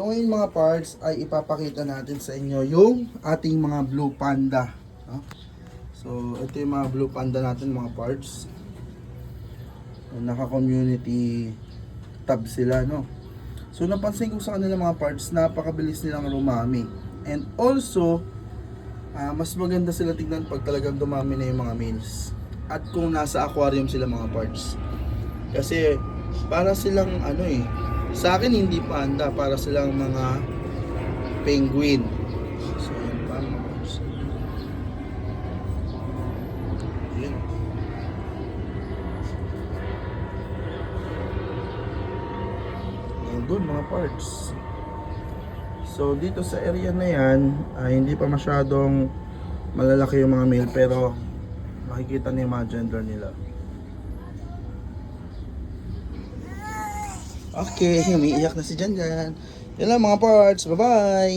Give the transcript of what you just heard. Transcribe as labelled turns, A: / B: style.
A: So ngayon mga parts ay ipapakita natin sa inyo yung ating mga blue panda, no? So ito yung mga blue panda natin mga parts. Naka community tab sila, no? So napansin ko sa kanila mga parts, napakabilis nilang lumami. And also mas maganda sila tignan pag talagang dumami na yung mga males. At kung nasa aquarium sila mga parts. Kasi para silang sa akin hindi panda, para silang mga penguin. So yun pa mga parts. Yun. Yan dun mga parts. So dito sa area na yan hindi pa masyadong malalaki yung mga male, pero makikita niyo yung mga gender nila. Okay, umiiyak na si Janjan. Yan lang mga parts. Bye-bye!